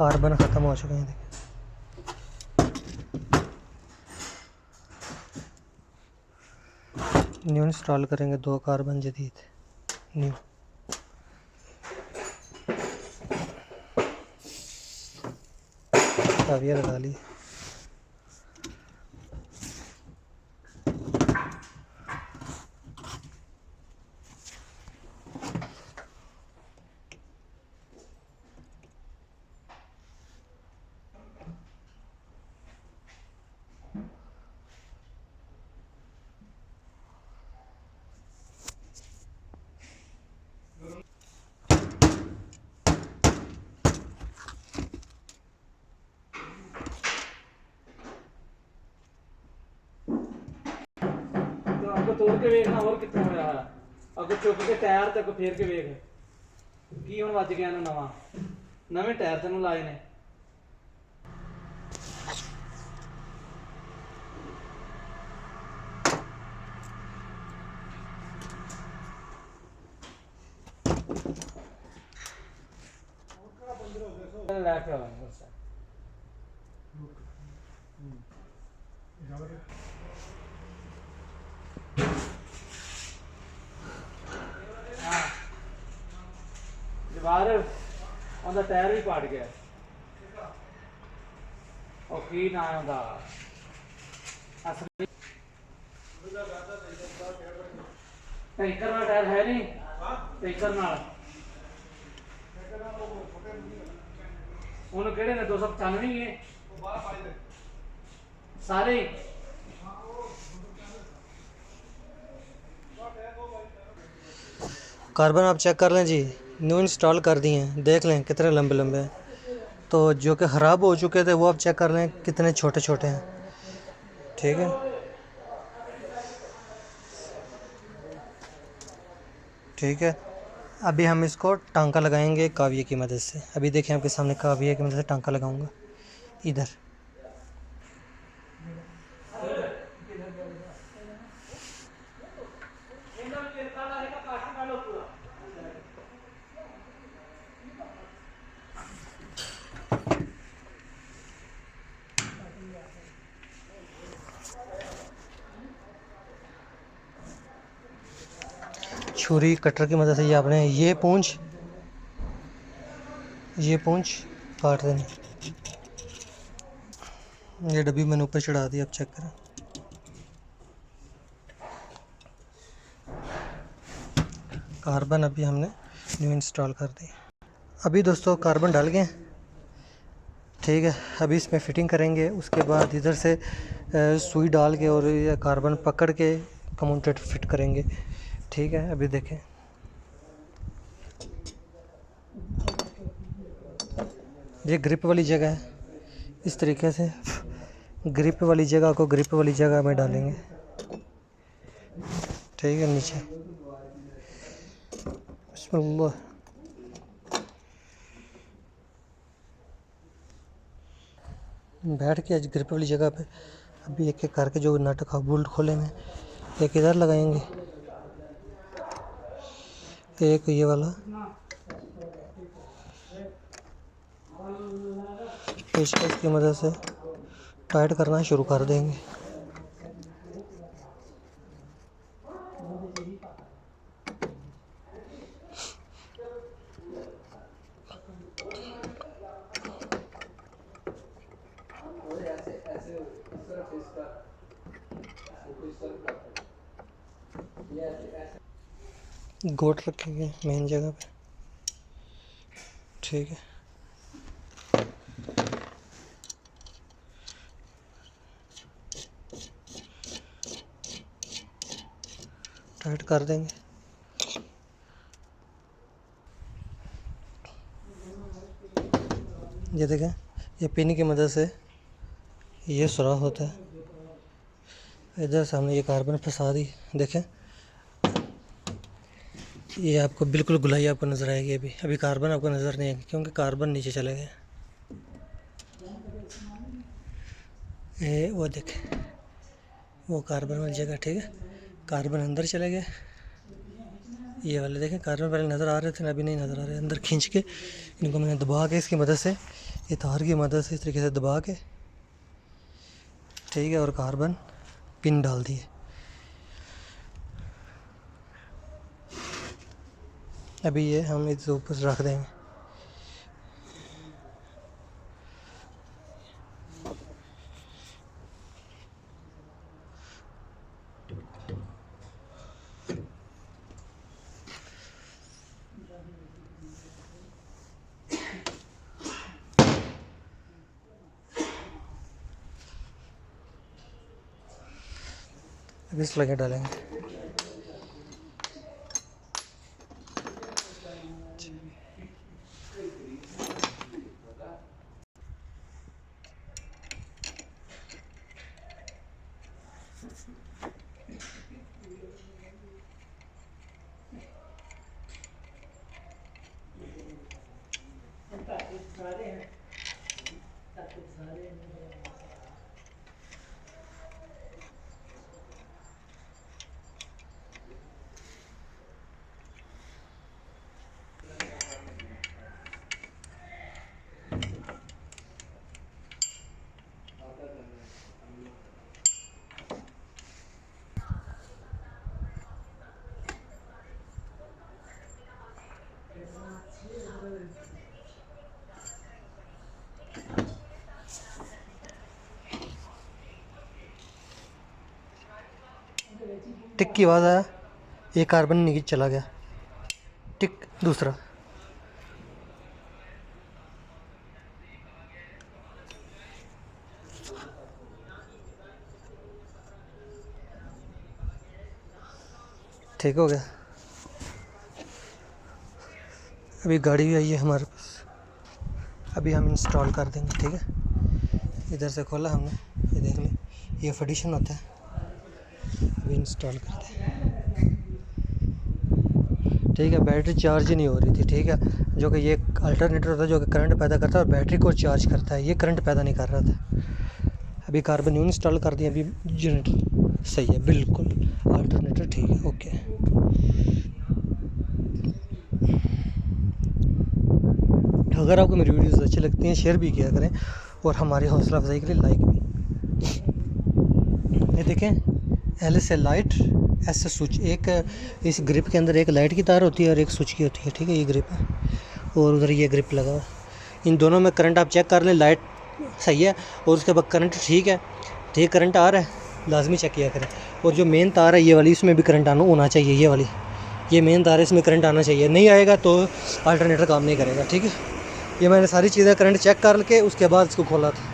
Carbon ख़त्म हो चुके हैं। देखिए न्यू इंस्टॉल करेंगे 2 कार्बन जदीद न्यू। चाबियाँ लगा ली। अगर तोड़ के वेखना और कितना होया है, अगर चुक के टायर तक फेर के वेख की हुण वज गया ना नवा नवे टायर तेन लाए ने। लैके आवांगे बस बाहर उनका टायर भी पाट गया। और की ना उनका असली टैंकर वाला टायर है नहीं, टैंकर नाल उन्होंने केड़े ने 295 ही है सारे ही। कार्बन आप चेक कर लें जी, न्यू इंस्टॉल कर दिए हैं, देख लें कितने लंबे लंबे हैं। तो जो कि ख़राब हो चुके थे वो आप चेक कर लें कितने छोटे छोटे हैं। ठीक है, ठीक है। अभी हम इसको टांका लगाएंगे काविये की मदद से। अभी देखें आपके सामने काविये की मदद से टांका लगाऊंगा इधर। छुरी कटर की मदद से ये आपने ये पूंछ काट देनी। ये डब्बी मैंने ऊपर चढ़ा दी, अब चेक करें। कार्बन अभी हमने न्यू इंस्टॉल कर दी। अभी दोस्तों कार्बन डाल गए, ठीक है। अभी इसमें फ़िटिंग करेंगे, उसके बाद इधर से सुई डाल के और ये कार्बन पकड़ के कम्यूटेटर फिट करेंगे। ठीक है, अभी देखें ये ग्रिप वाली जगह है, इस तरीके से ग्रिप वाली जगह में डालेंगे। ठीक है, नीचे बिस्मिल्लाह। बैठ के आज ग्रिप वाली जगह पे अभी एक एक करके जो नट का बोल्ट खोले में, एक इधर लगाएंगे, एक ये वाला पेचकस की मदद से टाइट करना शुरू कर देंगे। गोट रखेंगे मेन जगह पे। ठीक है, टाइट कर देंगे। ये देखें, ये पिन की मदद से ये सुराख होता है। इधर सामने ये कार्बन फंसा दी, देखें ये आपको बिल्कुल गुलाई आपको नज़र आएगी। अभी कार्बन आपको नज़र नहीं आएगी क्योंकि कार्बन नीचे चले गए। वो देखें वो कार्बन वाली जगह, ठीक है। कार्बन अंदर चले गए, ये वाले देखें कार्बन पहले नज़र आ रहे थे ना, अभी नहीं नज़र आ रहे। अंदर खींच के इनको मैंने दबा के इसकी मदद से ये तार की मदद से इस तरीके से दबा के, ठीक है, और कार्बन पिन डाल दिए। अभी ये हम इस ऊपर रख देंगे। अभी इस लगे डालेंगे। टिक की आवाज़ आया, एक कार्बन नीचे चला गया। टिक दूसरा। ठीक हो गया। अभी गाड़ी भी आई है हमारे पास, अभी हम इंस्टॉल कर देंगे। ठीक है, इधर से खोला हमने, ये देख लें, ये फडिशन होता है। अभी इंस्टॉल करते हैं। ठीक है, बैटरी चार्ज ही नहीं हो रही थी। ठीक है, जो कि ये अल्टरनेटर होता है जो कि करंट पैदा करता है और बैटरी को चार्ज करता है, ये करंट पैदा नहीं कर रहा था। अभी कार्बन न्यू इंस्टॉल कर दिया। अभी जनरेटर सही है, बिल्कुल अल्टरनेटर ठीक है, ओके। अगर आपको मेरी वीडियोस अच्छी लगती हैं शेयर भी किया करें और हमारी हौसला अफजाई के लिए लाइक भी। ये देखें, एल से लाइट, एस से स्विच। एक इस ग्रिप के अंदर एक लाइट की तार होती है और एक स्विच की होती है। ठीक है, ये ग्रिप है और उधर ये ग्रिप लगा हुआ। इन दोनों में करंट आप चेक कर लें, लाइट सही है और उसके बाद करंट ठीक है, ठीक करंट आ रहा है, लाजमी चेक किया करें। और जो मेन तार है ये वाली, इसमें भी करंट आना होना चाहिए। ये वाली, ये मेन तार है, इसमें करंट आना चाहिए। नहीं आएगा तो अल्टरनेटर काम नहीं करेगा। ठीक है, ये मैंने सारी चीज़ें करंट चेक कर के उसके बाद इसको खोला था।